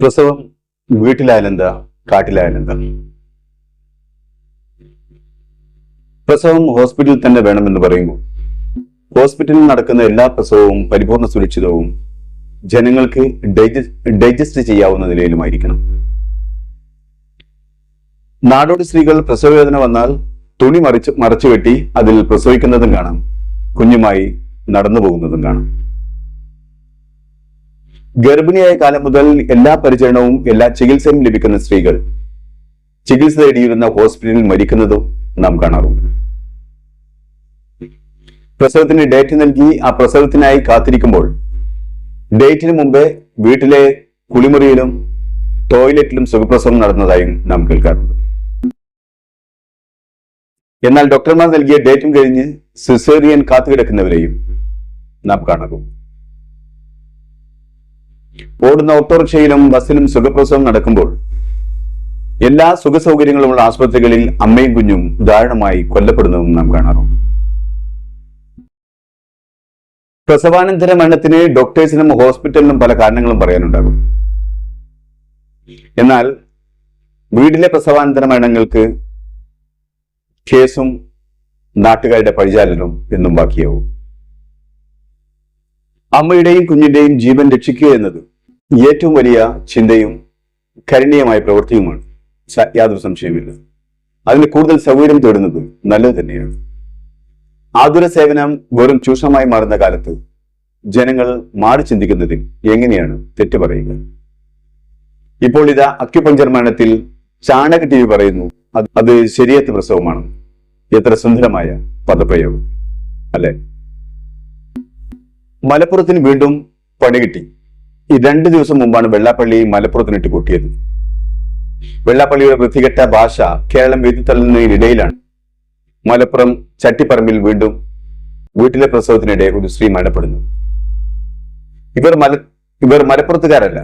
പ്രസവം വീട്ടിലായാലെന്താ, കാട്ടിലായാലെന്താ? പ്രസവം ഹോസ്പിറ്റലിൽ തന്നെ വേണമെന്ന് പറയുമ്പോൾ ഹോസ്പിറ്റലിൽ നടക്കുന്ന എല്ലാ പ്രസവവും പരിപൂർണ സുരക്ഷിതവും ജനങ്ങൾക്ക് ഡൈജസ്റ്റ് ചെയ്യാവുന്ന നിലയിലുമായിരിക്കണം. നാടോടി സ്ത്രീകൾ പ്രസവവേദന വന്നാൽ തുണി മറച്ചു കെട്ടി അതിൽ പ്രസവിക്കുന്നതും കാണാം, കുഞ്ഞുമായി നടന്നു പോകുന്നതും കാണാം. ഗർഭിണിയായ കാലം മുതൽ എല്ലാ പരിചരണവും എല്ലാ ചികിത്സയും ലഭിക്കുന്ന സ്ത്രീകൾ ചികിത്സ തേടിയിരുന്ന ഹോസ്പിറ്റലിൽ മരിക്കുന്നതും നാം കാണാറുണ്ട്. പ്രസവത്തിന് ഡേറ്റ് നൽകി ആ പ്രസവത്തിനായി കാത്തിരിക്കുമ്പോൾ ഡേറ്റിന് മുമ്പേ വീട്ടിലെ കുളിമുറിയിലും ടോയ്ലറ്റിലും സുഖപ്രസവം നടന്നതായും നാം കേൾക്കാറുണ്ട്. എന്നാൽ ഡോക്ടർമാർ നൽകിയ ഡേറ്റും കഴിഞ്ഞ് സിസേറിയൻ കാത്തുകിടക്കുന്നവരെയും നാം കാണാറുണ്ട്. ഓടുന്ന ഓട്ടോറിക്ഷയിലും ബസ്സിലും സുഖപ്രസവം നടക്കുമ്പോൾ എല്ലാ സുഖ സൗകര്യങ്ങളുമുള്ള ആശുപത്രികളിൽ അമ്മയും കുഞ്ഞും ദാരുണമായി കൊല്ലപ്പെടുന്നതും നാം കാണാറുണ്ട്. പ്രസവാനന്തര മരണത്തിന് ഡോക്ടേഴ്സിനും ഹോസ്പിറ്റലിനും പല കാരണങ്ങളും പറയാനുണ്ടാകും. എന്നാൽ വീട്ടിലെ പ്രസവാനന്തര മരണങ്ങൾക്ക് കേസും നാട്ടുകാരുടെ പഴിചാലനും എന്നും ബാക്കിയാവും. അമ്മയുടെയും കുഞ്ഞിന്റെയും ജീവൻ രക്ഷിക്കുക എന്നത് ഏറ്റവും വലിയ ചിന്തയും കരുണീയമായ പ്രവൃത്തിയുമാണ്. യാതൊരു സംശയമില്ല. അതിന് കൂടുതൽ സൗകര്യം തേടുന്നത് നല്ലത് തന്നെയാണ്. ആതുര സേവനം വെറും ചൂഷണമായി മാറുന്ന കാലത്ത് ജനങ്ങൾ മാറി ചിന്തിക്കുന്നതിൽ എങ്ങനെയാണ് തെറ്റ് പറയുക? ഇപ്പോൾ ഇതാ അക്യുപഞ്ചർ മരണത്തിൽ ചാണക ടി വി പറയുന്നു അത് ശരിയത്ത് പ്രസവമാണ്. എത്ര സുന്ദരമായ പദപ്രയോഗം അല്ലെ? മലപ്പുറത്തിന് വീണ്ടും പണി കിട്ടി. ഈ 2 ദിവസം മുമ്പാണ് വെള്ളാപ്പള്ളി മലപ്പുറത്തിനിട്ട് കൂട്ടിയത്. വെള്ളാപ്പള്ളിയുടെ വൃത്തികെട്ട ഭാഷ കേരളം എഴുതിത്തള്ളുന്നതിനിടയിലാണ് മലപ്പുറം ചട്ടിപ്പറമ്പിൽ വീണ്ടും വീട്ടിലെ പ്രസവത്തിനിടെ ഒരു സ്ത്രീ മരണപ്പെടുന്നു. ഇവർ മലപ്പുറത്തുകാരല്ല,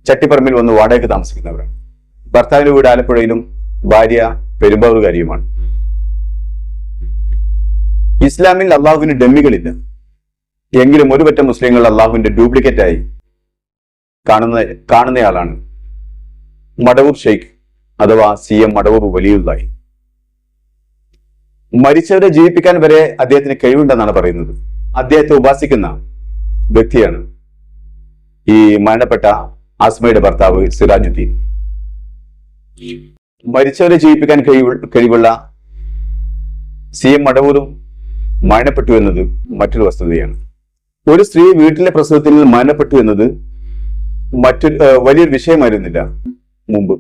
ചട്ടിപ്പറമ്പിൽ വന്ന് വാടകയ്ക്ക് താമസിക്കുന്നവരാണ്. ഭർത്താവിന്റെ വീട് ആലപ്പുഴയിലും ഭാര്യ പെരുമ്പാവൂരുകാരിയുമാണ്. ഇസ്ലാമിൽ അള്ളാഹുവിന് ഡമ്മികളില്ല. എങ്കിലും ഒരു പറ്റം മുസ്ലിങ്ങൾ അള്ളാഹുവിന്റെ ഡ്യൂപ്ലിക്കേറ്റായി കാണുന്നയാളാണ് മടവൂർ ഷെയ്ഖ് അഥവാ CM മടവൂർ വലിയുള്ളായി. മരിച്ചവരെ ജീവിപ്പിക്കാൻ വരെ അദ്ദേഹത്തിന് കഴിവുണ്ടെന്നാണ് പറയുന്നത്. അദ്ദേഹത്തെ ഉപാസിക്കുന്ന വ്യക്തിയാണ് ഈ മരണപ്പെട്ട ആസ്മയുടെ ഭർത്താവ് സിറാജുദ്ദീൻ. മരിച്ചവരെ ജീവിപ്പിക്കാൻ കഴിവുള്ള CM മടവൂരും മരണപ്പെട്ടു എന്നത് മറ്റൊരു വസ്തുതയാണ്. ഒരു സ്ത്രീ വീട്ടിലെ പ്രസവത്തിൽ മരണപ്പെട്ടു എന്നത് വലിയൊരു വിഷയമായിരുന്നില്ല മുമ്പ്.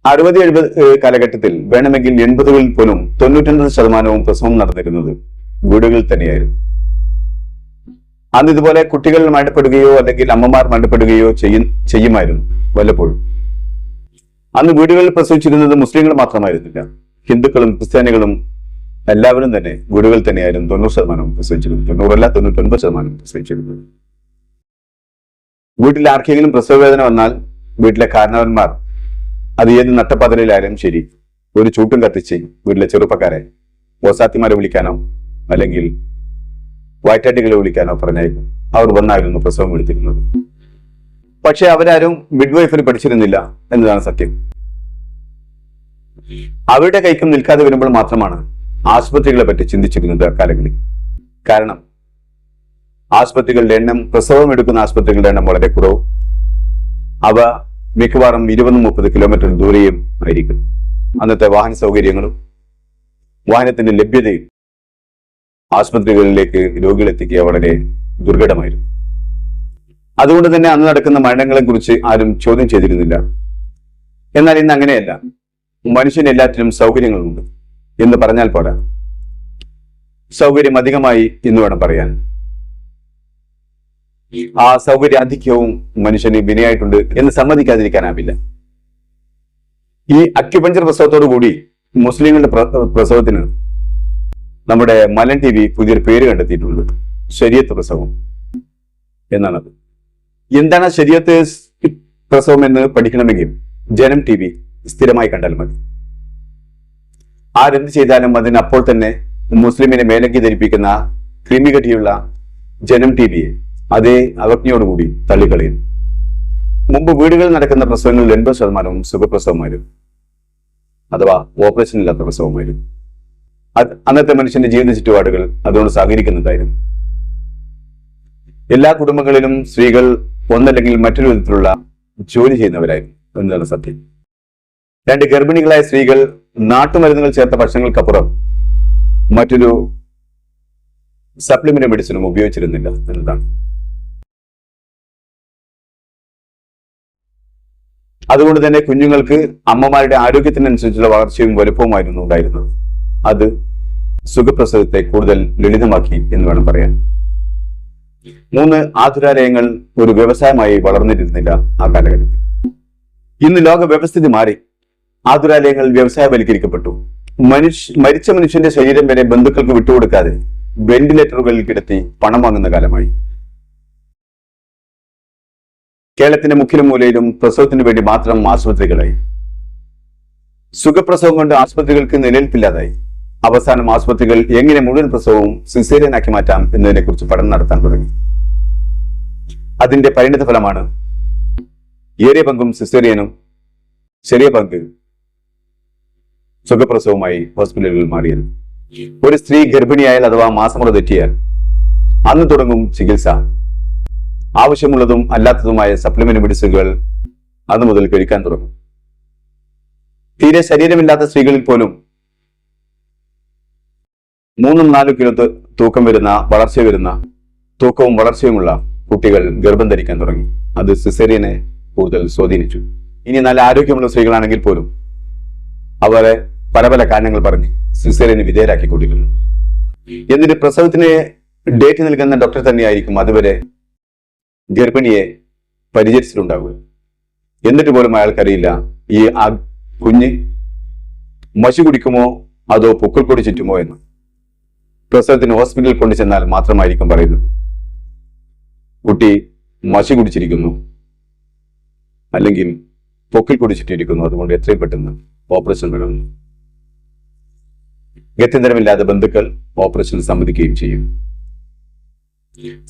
60-70 കാലഘട്ടത്തിൽ വേണമെങ്കിൽ 80കളിൽ പോലും 99% പ്രസവം നടന്നിരുന്നത് വീടുകളിൽ തന്നെയായിരുന്നു. അന്ന് ഇതുപോലെ കുട്ടികൾ മരണപ്പെടുകയോ അല്ലെങ്കിൽ അമ്മമാർ മരണപ്പെടുകയോ ചെയ്യുമായിരുന്നു വല്ലപ്പോഴും. അന്ന് വീടുകളിൽ പ്രസവിച്ചിരുന്നത് മുസ്ലിങ്ങൾ മാത്രമായിരുന്നില്ല, ഹിന്ദുക്കളും ക്രിസ്ത്യാനികളും എല്ലാവരും തന്നെ വീടുകളിൽ തന്നെയായിരുന്നു 90% പ്രസവിച്ചിരുന്നത്. 90 അല്ല 99% പ്രസവിച്ചിരുന്നത്. വീട്ടിൽ ആർക്കെങ്കിലും പ്രസവവേദന വന്നാൽ വീട്ടിലെ കാരണവന്മാർ അത് ഏത് നട്ടപ്പതലിലായാലും ശരി ഒരു ചൂട്ടും കത്തിച്ച് വീട്ടിലെ ചെറുപ്പക്കാരെ ഓസാത്തിമാരെ വിളിക്കാനോ അല്ലെങ്കിൽ വയറ്റാട്ടികളെ വിളിക്കാനോ പറഞ്ഞായിരുന്നു അവർ വന്നായിരുന്നു പ്രസവം എടുത്തിരുന്നത്. പക്ഷെ അവരാരും മിഡ്വൈഫറി പഠിച്ചിരുന്നില്ല എന്നതാണ് സത്യം. അവരുടെ കൈക്കും നിൽക്കാതെ വരുമ്പോൾ മാത്രമാണ് ആശുപത്രികളെ പറ്റി ചിന്തിച്ചിരുന്നത് അക്കാലങ്ങളിൽ. കാരണം ആശുപത്രികളുടെ എണ്ണം, പ്രസവം എടുക്കുന്ന ആശുപത്രികളുടെ എണ്ണം വളരെ കുറവ്. അവ മിക്കവാറും 20-30 കിലോമീറ്റർ ദൂരെയും ആയിരിക്കും. അന്നത്തെ വാഹന സൗകര്യങ്ങളും വാഹനത്തിന്റെ ലഭ്യതയും ആശുപത്രികളിലേക്ക് രോഗികൾ എത്തിക്കുക വളരെ ദുർഘടമായിരുന്നു. അതുകൊണ്ട് തന്നെ അന്ന് നടക്കുന്ന മരണങ്ങളെ കുറിച്ച് ആരും ചോദ്യം ചെയ്തിരുന്നില്ല. എന്നാൽ ഇന്ന് അങ്ങനെയല്ല. മനുഷ്യന് എല്ലാറ്റിനും സൗകര്യങ്ങളുണ്ട് എന്ന് പറഞ്ഞാൽ പോരാ, സൗകര്യം അധികമായി എന്ന് വേണം പറയാൻ. ആ സൗകര്യാധിക്യവും മനുഷ്യന് വിനയായിട്ടുണ്ട് എന്ന് സമ്മതിക്കാതിരിക്കാനാവില്ല. ഈ അക്യുപഞ്ചർ പ്രസവത്തോടു കൂടി മുസ്ലിങ്ങളുടെ പ്രസവത്തിന് നമ്മുടെ മലൻ TV പുതിയൊരു പേര് കണ്ടെത്തിയിട്ടുണ്ട്, ശരീഅത്ത് പ്രസവം എന്നാണത്. എന്താണ് ശരീഅത്ത് പ്രസവം എന്ന് പഠിക്കണമെങ്കിൽ ജനം TV സ്ഥിരമായി കണ്ടാൽ മതി. ആരെന്ത് ചെയ്താലും അതിന് അപ്പോൾ തന്നെ മുസ്ലിമിനെ മേലങ്കി ധരിപ്പിക്കുന്ന ക്രിമികടിയുള്ള ജനം TVയെ അതേ അവജ്ഞയോടുകൂടി തള്ളിക്കളയുന്നു. മുമ്പ് വീടുകളിൽ നടക്കുന്ന പ്രസവങ്ങളിൽ 80% സുഖപ്രസവമായിരുന്നു, അഥവാ ഓപ്പറേഷൻ ഇല്ലാത്ത പ്രസവമായിരുന്നു. അന്നത്തെ മനുഷ്യന്റെ ജീവിത ചുറ്റുപാടുകൾ അതുകൊണ്ട് സഹകരിക്കുന്നതായിരുന്നു. എല്ലാ കുടുംബങ്ങളിലും സ്ത്രീകൾ ഒന്നല്ലെങ്കിൽ മറ്റൊരു വിധത്തിലുള്ള ജോലി ചെയ്യുന്നവരായിരുന്നു എന്നതാണ് സത്യം. 2 ഗർഭിണികളായ സ്ത്രീകൾ നാട്ടുമരുന്നുകൾ ചേർത്ത ഭക്ഷണങ്ങൾക്കപ്പുറം മറ്റൊരു സപ്ലിമെന്റ് മെഡിസിനും ഉപയോഗിച്ചിരുന്നില്ല എന്നതാണ്. അതുകൊണ്ട് തന്നെ കുഞ്ഞുങ്ങൾക്ക് അമ്മമാരുടെ ആരോഗ്യത്തിനനുസരിച്ചുള്ള വളർച്ചയും വലുപ്പവുമായിരുന്നു ഉണ്ടായിരുന്നത്. അത് സുഖപ്രസവത്തെ കൂടുതൽ ലളിതമാക്കി എന്ന് വേണം പറയാൻ. 3 ആതുരാലയങ്ങൾ ഒരു വ്യവസായമായി വളർന്നിരുന്നില്ല ആ കാലഘട്ടത്തിൽ. ഇന്ന് ലോക വ്യവസ്ഥിതി മാറി. ആതുരാലയങ്ങൾ വ്യവസായവൽക്കരിക്കപ്പെട്ടു. മരിച്ച മനുഷ്യന്റെ ശരീരം വരെ ബന്ധുക്കൾക്ക് വിട്ടുകൊടുക്കാതെ വെന്റിലേറ്ററുകളിൽ കിടത്തി പണം വാങ്ങുന്ന കാലമായി. കേരളത്തിന്റെ മുക്കിലും മൂലയിലും പ്രസവത്തിന് വേണ്ടി മാത്രം ആശുപത്രികളായി. സുഖപ്രസവം കൊണ്ട് ആശുപത്രികൾക്ക് നിലനിൽപ്പില്ലാതായി. അവസാനം ആശുപത്രികൾ എങ്ങനെ മുഴുവൻ പ്രസവവും സിസേറിയനാക്കി മാറ്റാം എന്നതിനെ കുറിച്ച് പഠനം നടത്താൻ തുടങ്ങി. അതിന്റെ പരിണിത ഫലമാണ് ഏറിയ പങ്കും സിസേറിയനും ചെറിയ പങ്ക് സുഖപ്രസവമായി ഹോസ്പിറ്റലുകളിൽ മാറിയത്. ഒരു സ്ത്രീ ഗർഭിണിയായാൽ അഥവാ മാസമുറ തെറ്റിയാൽ അന്ന് തുടങ്ങും ചികിത്സ. ആവശ്യമുള്ളതും അല്ലാത്തതുമായ സപ്ലിമെന്റ് മെഡിസിനുകൾ അന്ന് മുതൽ കഴിക്കാൻ തുടങ്ങും. തീരെ ശരീരമില്ലാത്ത സ്ത്രീകളിൽ പോലും 3-4 കിലോ തൂക്കം വരുന്ന തൂക്കവും വളർച്ചയുമുള്ള കുട്ടികൾ ഗർഭം ധരിക്കാൻ തുടങ്ങി. അത് സിസേറിയനെ കൂടുതൽ സ്വാധീനിച്ചു. ഇനി നല്ല ആരോഗ്യമുള്ള സ്ത്രീകളാണെങ്കിൽ പോലും അവരെ പല പല കാരണങ്ങൾ പറഞ്ഞ് സിസേറിയന് വിധേയരാക്കിക്കൊണ്ടിരുന്നു. എന്നിട്ട് പ്രസവത്തിന് ഡേറ്റ് നൽകുന്ന ഡോക്ടർ തന്നെയായിരിക്കും അതുവരെ ഗർഭിണിയെ പരിചരിച്ചിട്ടുണ്ടാവുക. എന്നിട്ട് പോലും അയാൾക്കറിയില്ല ഈ കുഞ്ഞ് മഷി കുടിക്കുമോ അതോ പൊക്കിൾ കൊടി ചുറ്റുമോ എന്ന്. പ്രസവത്തിന് ഹോസ്പിറ്റലിൽ കൊണ്ടു ചെന്നാൽ മാത്രമായിരിക്കും പറയുന്നത് കുട്ടി മഷി കുടിച്ചിരിക്കുന്നു അല്ലെങ്കിൽ പൊക്കിൾ കൊടി ചുറ്റിയിരിക്കുന്നു, അതുകൊണ്ട് എത്രയും പെട്ടെന്ന് ഓപ്പറേഷൻ വേണമെന്ന്. ഗത്യന്തരമില്ലാതെ ബന്ധുക്കൾ ഓപ്പറേഷൻ സമ്മതിക്കുകയും ചെയ്യും.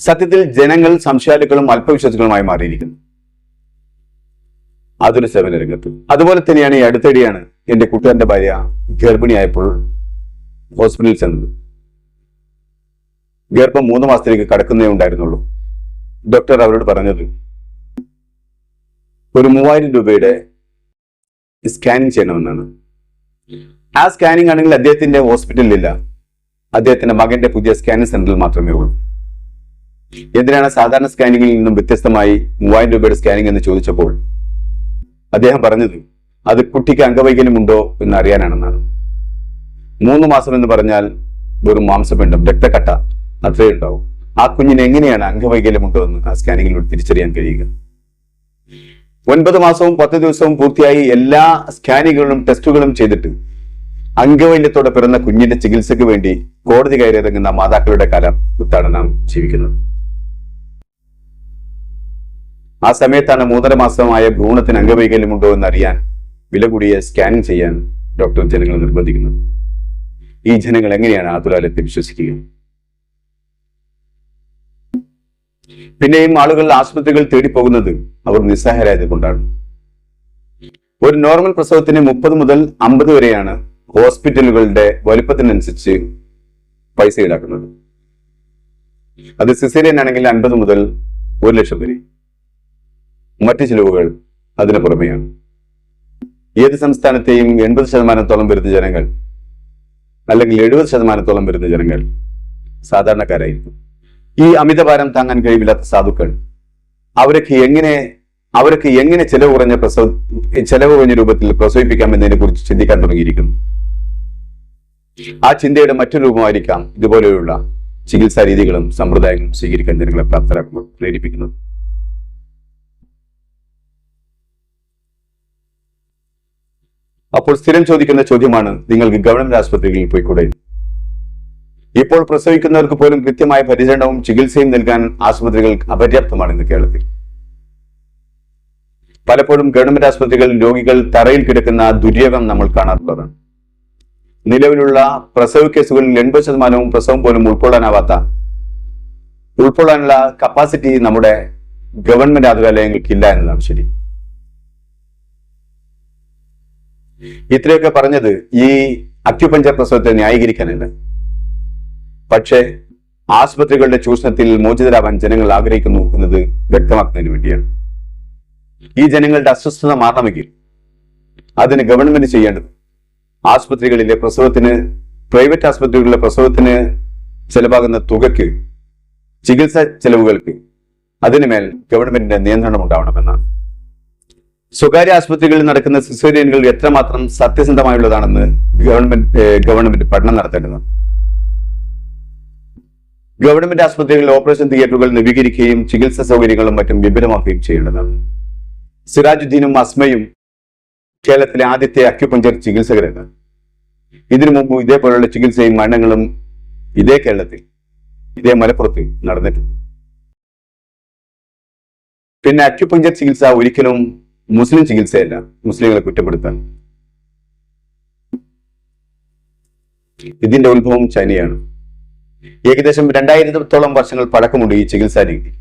സത്യത്തിൽ ജനങ്ങൾ സംശയാലുക്കളും അല്പവിശ്വാസികളുമായി മാറിയിരിക്കുന്നു ആതുര സേവന രംഗത്ത്. അതുപോലെ തന്നെയാണ് ഈ അടുത്തിടെയാണ് എന്റെ കൂട്ടുകാരന്റെ ഭാര്യ ഗർഭിണിയായപ്പോൾ ഹോസ്പിറ്റലിൽ ചെന്നത്. ഗർഭം 3 മാസത്തിലേക്ക് കടക്കുന്നേ ഉണ്ടായിരുന്നുള്ളൂ. ഡോക്ടർ അവരോട് പറഞ്ഞത് ഒരു 3000 രൂപയുടെ സ്കാനിങ് ചെയ്യണമെന്നാണ്. ആ സ്കാനിങ് ആണെങ്കിൽ അദ്ദേഹത്തിന്റെ ഹോസ്പിറ്റലിലില്ല, അദ്ദേഹത്തിന്റെ മകന്റെ പുതിയ സ്കാനിങ് സെന്ററിൽ മാത്രമേ ഉള്ളൂ. എന്തിനാണ് സാധാരണ സ്കാനിങ്ങിൽ നിന്നും വ്യത്യസ്തമായി 3000 രൂപയുടെ സ്കാനിങ് എന്ന് ചോദിച്ചപ്പോൾ അദ്ദേഹം പറഞ്ഞത് അത് കുട്ടിക്ക് അംഗവൈകല്യമുണ്ടോ എന്ന് അറിയാനാണെന്നാണ്. 3 മാസം എന്ന് പറഞ്ഞാൽ വെറും മാംസപിണ്ഡം, രക്തക്കട്ട അത്രേ ഉണ്ടാവും. ആ കുഞ്ഞിന് എങ്ങനെയാണ് അംഗവൈകല്യമുണ്ടോ എന്ന് ആ സ്കാനിങ്ങിലൂടെ തിരിച്ചറിയാൻ കഴിയുക? 9 മാസവും 10 ദിവസവും പൂർത്തിയായി എല്ലാ സ്കാനിങ്ങുകളും ടെസ്റ്റുകളും ചെയ്തിട്ട് അംഗവൈകല്യത്തോടെ പിറന്ന കുഞ്ഞിന്റെ ചികിത്സയ്ക്ക് വേണ്ടി കോടതി കയറിയിറങ്ങുന്ന മാതാക്കളുടെ കാലത്താണ് നാം ജീവിക്കുന്നത്. ആ സമയത്താണ് 3.5 മാസമായ ഭ്രൂണത്തിന് അംഗവൈകല്യമുണ്ടോ എന്ന് അറിയാൻ വില കൂടിയ സ്കാനിങ് ചെയ്യാൻ ഡോക്ടർ ജനങ്ങളെ നിർബന്ധിക്കുന്നത്. ഈ ജനങ്ങൾ എങ്ങനെയാണ് ആതുരാലയത്തെ വിശ്വസിക്കുക? പിന്നെയും ആളുകൾ ആശുപത്രികൾ തേടിപ്പോകുന്നത് അവർ നിസ്സഹായരായത് കൊണ്ടാണ്. ഒരു നോർമൽ പ്രസവത്തിന് 30 മുതൽ 50 വരെയാണ് ഹോസ്പിറ്റലുകളുടെ വലുപ്പത്തിനനുസരിച്ച് പൈസ ഈടാക്കുന്നത്. അത് സിസേറിയൻ ആണെങ്കിൽ 50 മുതൽ 1 ലക്ഷം വരെ. മറ്റു ചിലവുകൾ അതിന് പുറമെയാണ്. ഏത് സംസ്ഥാനത്തെയും 80% വരുന്ന ജനങ്ങൾ അല്ലെങ്കിൽ 70% വരുന്ന ജനങ്ങൾ സാധാരണക്കാരായിരിക്കും. ഈ അമിതഭാരം താങ്ങാൻ കഴിവില്ലാത്ത സാധുക്കൾ അവർക്ക് എങ്ങനെ ചെലവ് കുറഞ്ഞ രൂപത്തിൽ പ്രസവിപ്പിക്കാം എന്നതിനെ കുറിച്ച് ചിന്തിക്കാൻ തുടങ്ങിയിരിക്കുന്നു. ആ ചിന്തയുടെ മറ്റൊരു രൂപമായിരിക്കാം ഇതുപോലെയുള്ള ചികിത്സാ രീതികളും സമ്പ്രദായങ്ങളും സ്വീകരിക്കാൻ ജനങ്ങളെ പ്രാപ്തരാക്കുമ്പോൾ പ്രേരിപ്പിക്കുന്നത്. അപ്പോൾ സ്ഥിരം ചോദിക്കുന്ന ചോദ്യമാണ്, നിങ്ങൾക്ക് ഗവൺമെന്റ് ആശുപത്രികളിൽ പോയിക്കൂടെ? ഇപ്പോൾ പ്രസവിക്കുന്നവർക്ക് പോലും കൃത്യമായ പരിചരണവും ചികിത്സയും നൽകാൻ ആശുപത്രികൾ അപര്യാപ്തമാണ് ഇന്ന് കേരളത്തിൽ. പലപ്പോഴും ഗവൺമെന്റ് ആശുപത്രികളിൽ രോഗികൾ തറയിൽ കിടക്കുന്ന ദുര്യോഗം നമ്മൾ കാണാറുള്ളതാണ്. നിലവിലുള്ള പ്രസവ കേസുകളിൽ 80% പ്രസവം പോലും ഉൾക്കൊള്ളാനുള്ള കപ്പാസിറ്റി നമ്മുടെ ഗവൺമെന്റ് ആതുരാലയങ്ങൾക്കില്ല എന്നതാണ് ശരി. ഇത്രയൊക്കെ പറഞ്ഞത് ഈ അക്യുപഞ്ചർ പ്രസവത്തെ ന്യായീകരിക്കാനല്ല, പക്ഷേ ആശുപത്രികളുടെ ചൂഷണത്തിൽ മോചിതരാവാൻ ജനങ്ങൾ ആഗ്രഹിക്കുന്നു എന്നത് വ്യക്തമാക്കുന്നതിന് വേണ്ടിയാണ്. ഈ ജനങ്ങളുടെ അസ്വസ്ഥത മാറണമെങ്കിൽ അതിന് ഗവൺമെന്റ് ചെയ്യേണ്ടത് ആശുപത്രികളിലെ പ്രസവത്തിന്, പ്രൈവറ്റ് ആശുപത്രികളിലെ പ്രസവത്തിന് ചെലവാകുന്ന തുകയ്ക്ക്, ചികിത്സാ ചെലവുകൾക്ക് അതിനുമേൽ ഗവൺമെന്റിന്റെ നിയന്ത്രണം ഉണ്ടാവണമെന്നാണ്. സ്വകാര്യ ആശുപത്രികളിൽ നടക്കുന്ന സിസേറിയനുകൾ എത്രമാത്രം സത്യസന്ധമായുള്ളതാണെന്ന് ഗവൺമെന്റ് പഠനം നടത്തേണ്ടതാണ്. ഗവൺമെന്റ് ആശുപത്രികളിൽ ഓപ്പറേഷൻ തിയേറ്ററുകൾ നവീകരിക്കുകയും ചികിത്സാ സൗകര്യങ്ങളും മറ്റും വിപുലമാക്കുകയും ചെയ്യേണ്ടതാണ്. സിറാജുദ്ദീനും അസ്മയും കേരളത്തിലെ ആദ്യത്തെ അക്യുപഞ്ചർ ചികിത്സകരാണ്. ഇതിനു മുമ്പ് ഇതേപോലുള്ള ചികിത്സയും മരണങ്ങളും ഇതേ കേരളത്തിൽ, ഇതേ മലപ്പുറത്ത് നടന്നിട്ടുണ്ട്. പിന്നെ അക്യുപഞ്ചർ ചികിത്സ ഒരിക്കലും മുസ്ലിം ചികിത്സയല്ല, മുസ്ലിങ്ങളെ കുറ്റപ്പെടുത്താൻ. ഇതിന്റെ ഉത്ഭവം ചൈനയാണ്. ഏകദേശം 2000-ഓളം വർഷങ്ങൾ പഴക്കമുണ്ട് ഈ ചികിത്സാ രീതി.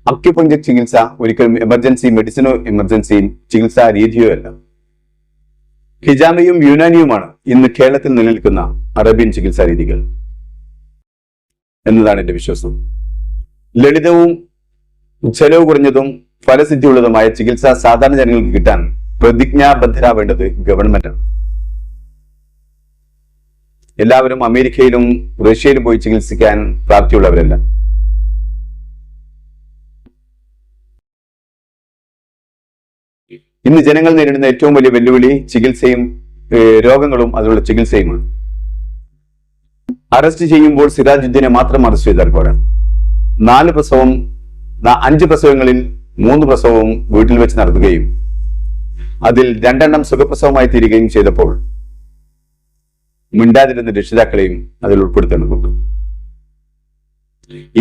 അക്യുപഞ്ചർ ചികിത്സ ഒരിക്കലും എമർജൻസി മെഡിസിനോ എമർജൻസി ചികിത്സാ രീതിയോ അല്ല. ഹിജാമയും യുനാനിയുമാണ് ഇന്ന് കേരളത്തിൽ നിലനിൽക്കുന്ന അറേബ്യൻ ചികിത്സാ രീതികൾ എന്നതാണ് എന്റെ വിശ്വാസം. ലളിതവും ചെലവ് കുറഞ്ഞതും ഫലസിദ്ധിയുള്ളതുമായ ചികിത്സ സാധാരണ ജനങ്ങൾക്ക് കിട്ടാൻ പ്രതിജ്ഞാബദ്ധരാവേണ്ടത് ഗവൺമെന്റാണ്. എല്ലാവരും അമേരിക്കയിലും റഷ്യയിലും പോയി ചികിത്സിക്കാൻ പ്രാപ്തിയുള്ളവരല്ല. ഇന്ന് ജനങ്ങൾ നേരിടുന്ന ഏറ്റവും വലിയ വെല്ലുവിളി ചികിത്സയും രോഗങ്ങളും അതിനുള്ള ചികിത്സയുമാണ്. അറസ്റ്റ് ചെയ്യുമ്പോൾ സിറാജുദ്ദീനെ മാത്രം അറസ്റ്റ് ചെയ്താൽ പോരാ. 5 പ്രസവങ്ങളിൽ 3 പ്രസവവും വീട്ടിൽ വെച്ച് നടത്തുകയും അതിൽ 2 എണ്ണം സുഖപ്രസവമായി തീരുകയും ചെയ്തപ്പോൾ മിണ്ടാതിരുന്ന രക്ഷിതാക്കളെയും അതിൽ ഉൾപ്പെടുത്തേണ്ടതുണ്ട്.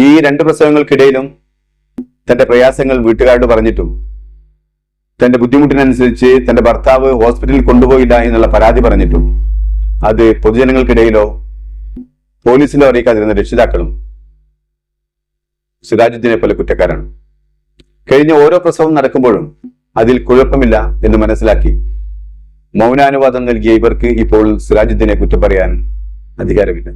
ഈ 2 പ്രസവങ്ങൾക്കിടയിലും തന്റെ പ്രയാസങ്ങൾ വീട്ടുകാരോട് പറഞ്ഞിട്ടും തന്റെ ബുദ്ധിമുട്ടിനനുസരിച്ച് തന്റെ ഭർത്താവ് ഹോസ്പിറ്റലിൽ കൊണ്ടുപോയില്ല എന്നുള്ള പരാതി പറഞ്ഞിട്ടും അത് പൊതുജനങ്ങൾക്കിടയിലോ പോലീസിലോ അറിയിക്കാതിരുന്ന രക്ഷിതാക്കളും സിറാജുദ്ദീനെ പോലെ കുറ്റക്കാരാണ്. കഴിഞ്ഞ ഓരോ പ്രസവം നടക്കുമ്പോഴും അതിൽ കുഴപ്പമില്ല എന്ന് മനസ്സിലാക്കി മൗനാനുവാദം നൽകിയ ഇവർക്ക് ഇപ്പോൾ സിറാജുദ്ദീനെ കുറ്റം പറയാൻ അധികാരമില്ല.